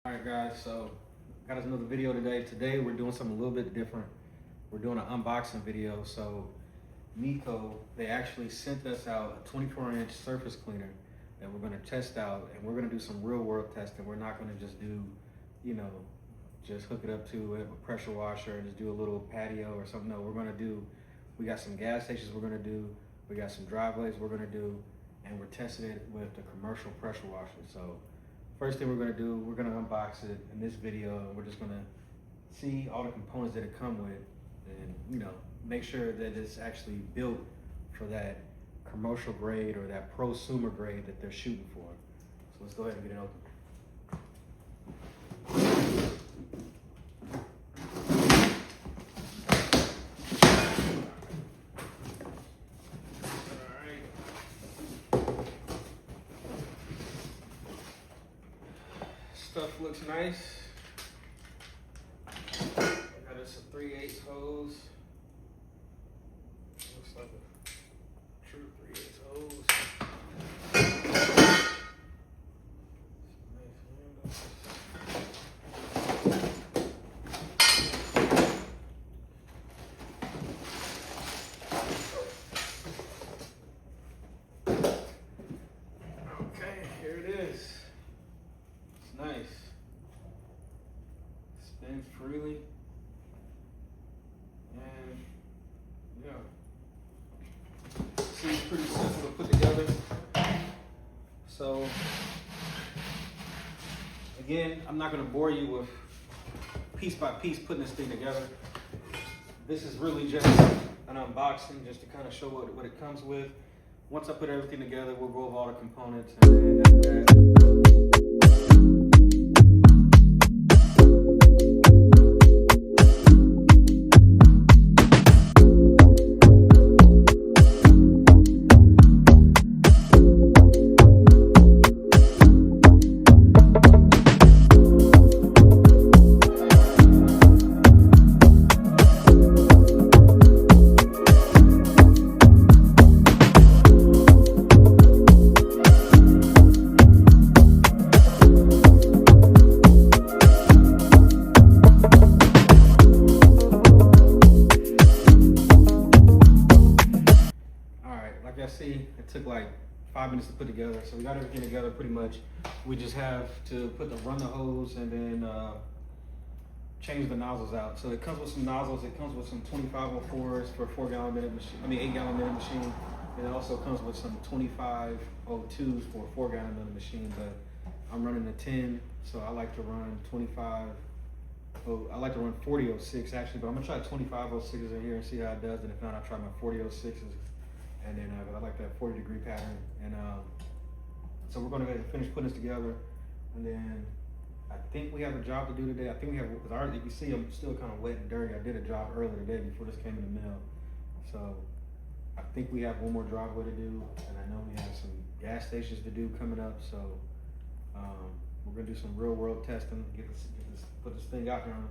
Alright guys, so got us another video today. Today we're doing something a little bit different. We're doing an unboxing video. So Mekoh, they actually sent us out a 24-inch surface cleaner that we're going to test out, and we're going to do some real world testing. We're not going to just do, just hook it up to a pressure washer and just do a little patio or something. No, we got some gas stations we're going to do, we got some driveways we're going to do, and we're testing it with the commercial pressure washer. So first thing we're going to do, we're going to unbox it in this video, and we're just going to see all the components that it come with, and make sure that it's actually built for that commercial grade or that prosumer grade that they're shooting for. So let's go ahead and get it open. Stuff looks nice. I got us a 3/8 hose. Looks like a true 3/8 hose. Okay, here it is. It's nice. Spins freely. And seems pretty simple to put together. So again, I'm not going to bore you with piece by piece putting this thing together. This is really just an unboxing, just to kind of show what it comes with. Once I put everything together, we'll go over all the components, and then after that, see, it took like 5 minutes to put together, so we got everything together pretty much. We just have to run the hose and then change the nozzles out. So it comes with some nozzles. It comes with some 2504s for a 4-gallon minute machine. 8-gallon minute machine. And it also comes with some 2502s for a 4-gallon minute machine. But I'm running a 10, so I like to run 25. Oh, I like to run 4006 actually, but I'm gonna try 2506s in here and see how it does. And if not, I'll try my 4006s. And then I like that 40-degree pattern, and so we're going to go ahead and finish putting this together, and then I think we have a job to do today. I think we have, because you can see I'm still kind of wet and dirty. I did a job earlier today before this came in the mail, so I think we have one more driveway to do, and I know we have some gas stations to do coming up. So we're going to do some real world testing, put this thing out there, and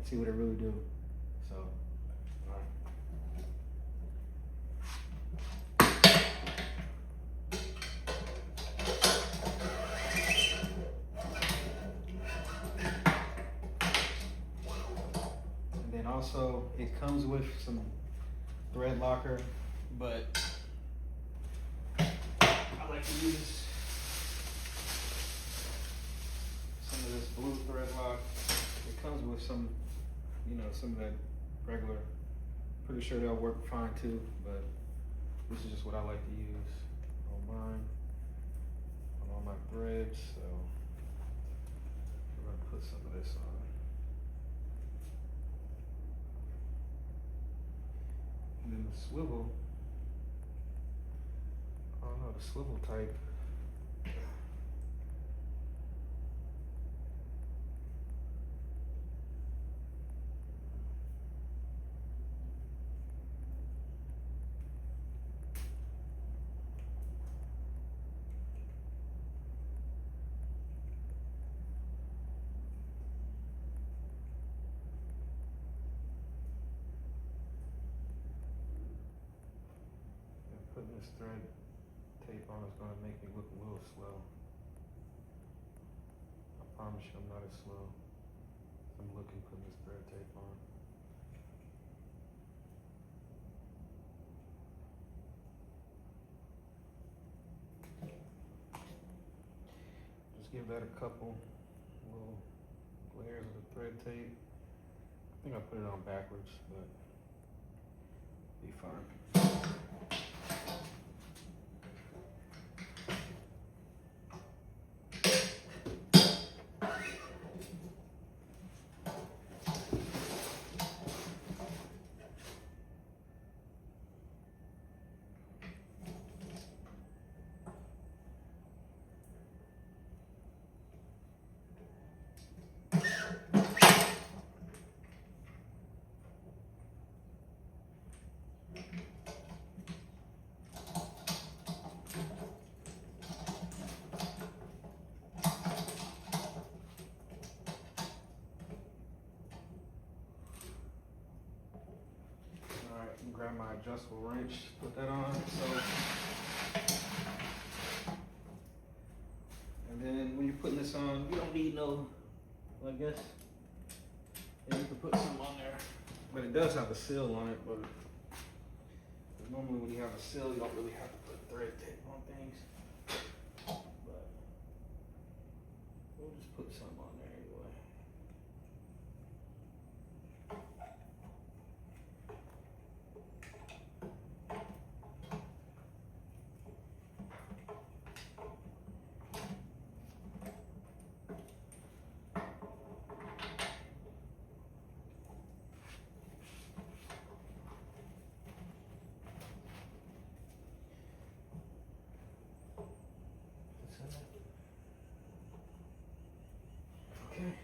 see what it really do. So. Also, it comes with some thread locker, but I like to use some of this blue thread lock. It comes with some, some of that regular. Pretty sure they'll work fine too, but this is just what I like to use on mine, on all my threads. So we're gonna put some of this on. And then the swivel, I don't know, the swivel type. Putting this thread tape on is going to make me look a little slow. I promise you I'm not as slow. I'm looking, putting this thread tape on. Just give that a couple little layers of the thread tape. I think I put it on backwards, but be fine. Grab my adjustable wrench, put that on. And then when you're putting this on, you don't need no, I guess, yeah, you can put some on there, but it does have a seal on it. But normally when you have a seal, you don't really have to put thread tape on things. But we'll just put some on there anyway. Okay.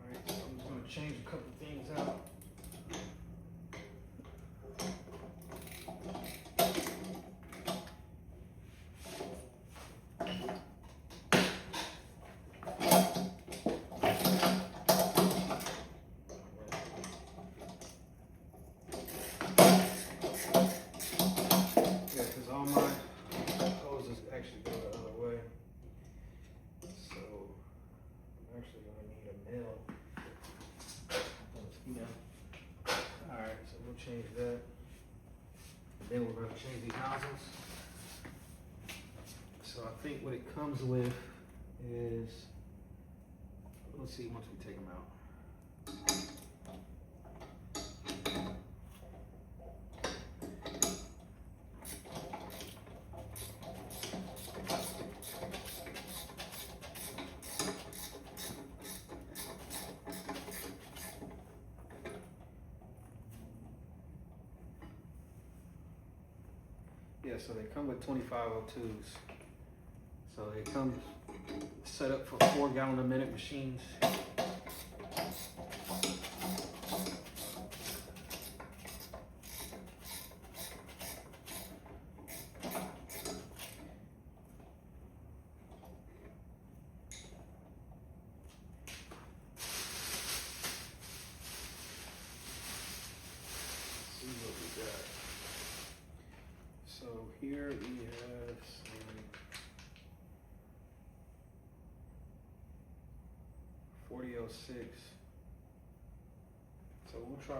Alright, so I'm just going to change a couple things out. Change that. And then we're going to change these nozzles. So I think what it comes with is, let's see once we take them out. Yeah, so they come with 2502s. So it comes set up for 4 gallon a minute machines. So here we have some 4006. So we'll try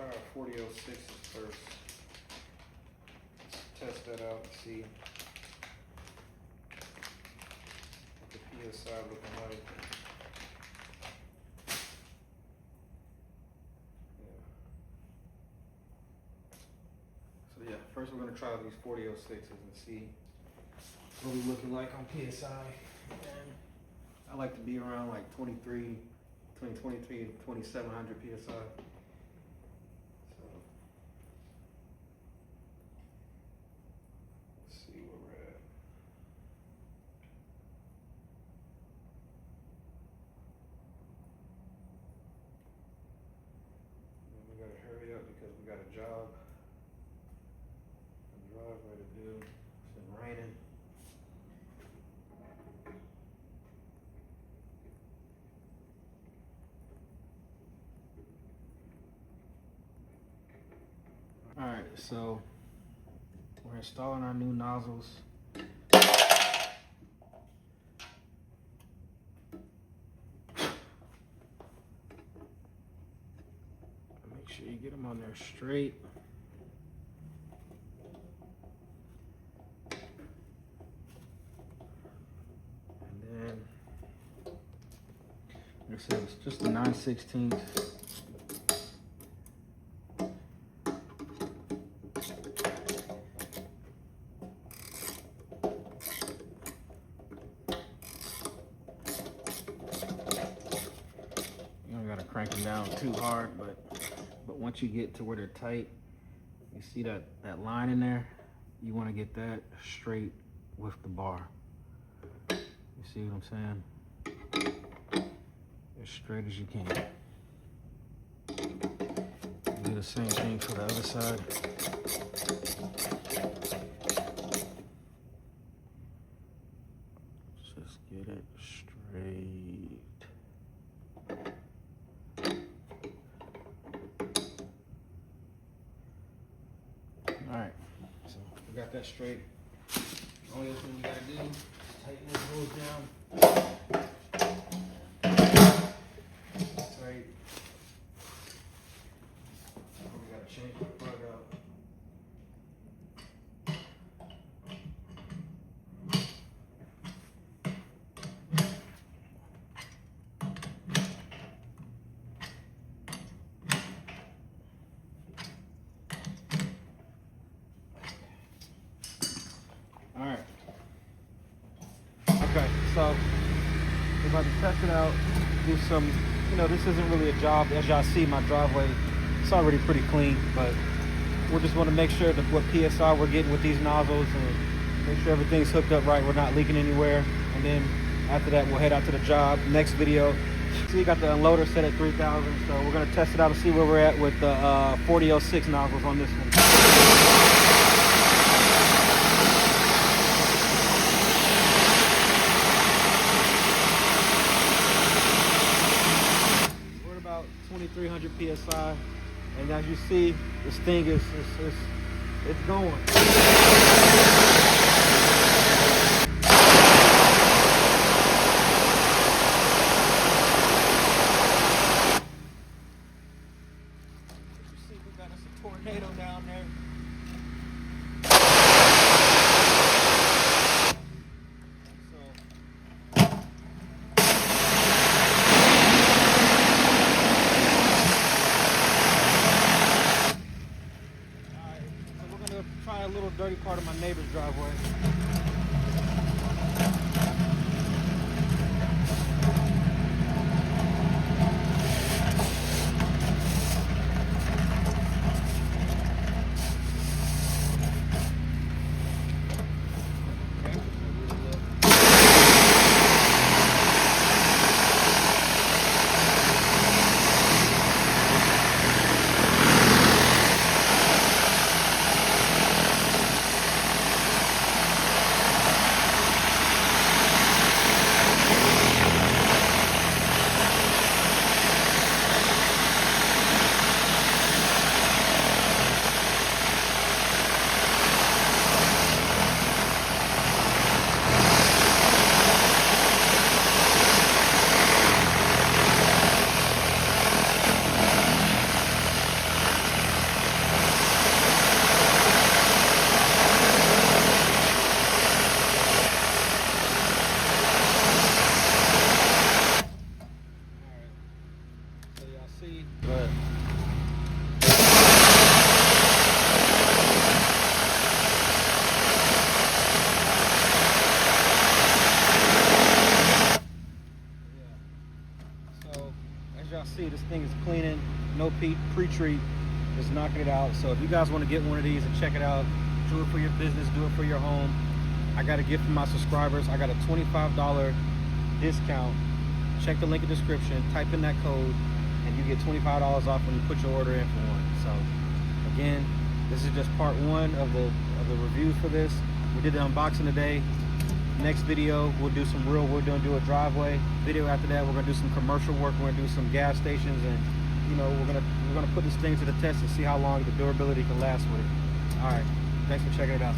our 4006 first. Let's test that out and see what the PSI looking like. Yeah, first we're going to try these 4006s and see what we're looking like on PSI. And I like to be around like 23, between 23 and 2700 PSI. So let's see where we're at. And we got a hair We got a job, a driveway to do. It's been raining. All right, so we're installing our new nozzles. Make sure you get them on there straight. And then, like I said, it's just a 9/16. Crank them down too hard, but once you get to where they're tight, you see that line in there, you want to get that straight with the bar. You see what I'm saying? As straight as you can. Do the same thing for the other side. Just get it straight. Alright, so we got that straight. Only other thing we gotta do is tighten this hose down. Tight. We gotta change the plug out. Alright. Okay, so we're about to test it out, do some, this isn't really a job. As y'all see, my driveway, it's already pretty clean, but we just want to make sure that what PSI we're getting with these nozzles and make sure everything's hooked up right, we're not leaking anywhere. And then after that, we'll head out to the job. Next video, so you got the unloader set at 3,000, so we're going to test it out and see where we're at with the 4006 nozzles on this one. We're at about 2,300 PSI, and as you see, this thing is it's going. Tornado down there. Alright, so we're gonna try a little dirty part of my neighbor's driveway. But so as y'all see, this thing is cleaning, no pre-treat, just knocking it out. So if you guys want to get one of these and check it out, do it for your business, do it for your home. I got a gift for my subscribers. I got a $25 discount. Check the link in the description, type in that code, and you get $25 off when you put your order in for one. So Again, this is just part one of the reviews for this. We did the unboxing today. Next video, we're gonna do a driveway video. After that, we're gonna do some commercial work. We're gonna do some gas stations, and you know, we're gonna put this thing to the test and see how long the durability can last with it. All right, thanks for checking it out.